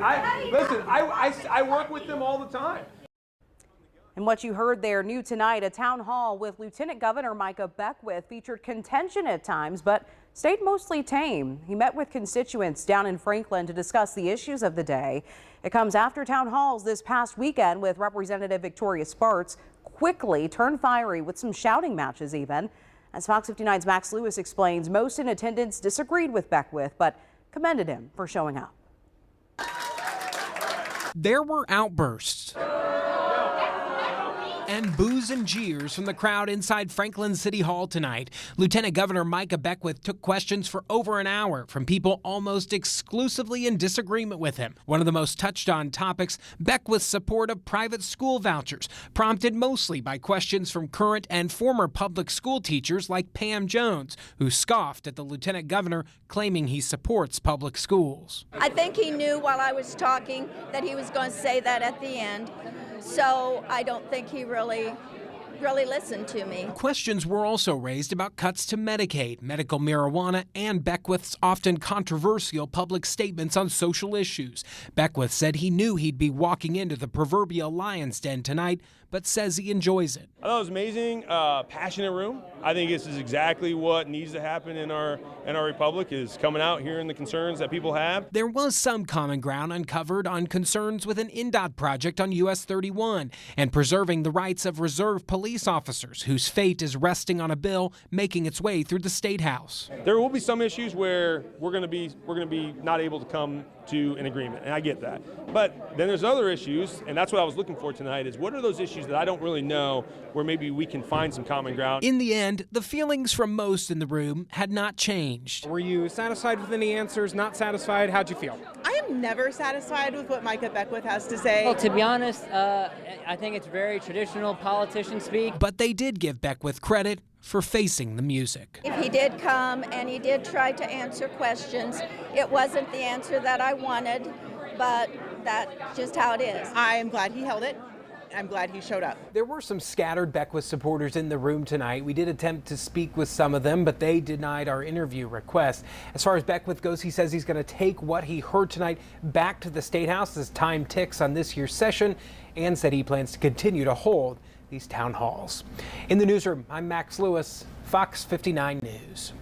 I work with them all the time. And what you heard there, new tonight, a town hall with Lieutenant Governor Micah Beckwith featured contention at times, but stayed mostly tame. He met with constituents down in Franklin to discuss the issues of the day. It comes after town halls this past weekend with Representative Victoria Spartz quickly turned fiery with some shouting matches even. As Fox 59's Max Lewis explains, most in attendance disagreed with Beckwith, but commended him for showing up. There were outbursts and boos and jeers from the crowd inside Franklin City Hall tonight. Lieutenant Governor Micah Beckwith took questions for over an hour from people almost exclusively in disagreement with him. One of the most touched on topics, Beckwith's support of private school vouchers, prompted mostly by questions from current and former public school teachers like Pam Jones, who scoffed at the lieutenant governor, claiming he supports public schools. I think he knew while I was talking that he was going to say that at the end. So I don't think he really listened to me. Questions were also raised about cuts to Medicaid, medical marijuana, and Beckwith's often controversial public statements on social issues. Beckwith said he knew he'd be walking into the proverbial lion's den tonight, but says he enjoys it. I thought it was amazing, passionate room. I think this is exactly what needs to happen in our republic, is coming out, hearing the concerns that people have. There was some common ground uncovered on concerns with an INDOT project on US 31 and preserving the rights of reserve police officers whose fate is resting on a bill making its way through the State House. There will be some issues where we're going to be not able to come to an agreement, and I get that. But then there's other issues, and that's what I was looking for tonight, is what are those issues that I don't really know where maybe we can find some common ground. In the end, the feelings from most in the room had not changed. Were you satisfied with any answers, not satisfied? How'd you feel? I am never satisfied with what Micah Beckwith has to say. Well, to be honest, I think it's very traditional politician speak. But they did give Beckwith credit for facing the music. If he did come and he did try to answer questions, it wasn't the answer that I wanted, but that's just how it is. I am glad he held it. I'm glad he showed up. There were some scattered Beckwith supporters in the room tonight. We did attempt to speak with some of them, but they denied our interview request. As far as Beckwith goes, he says he's going to take what he heard tonight back to the State House as time ticks on this year's session, and said he plans to continue to hold these town halls. In the newsroom, I'm Max Lewis, Fox 59 News.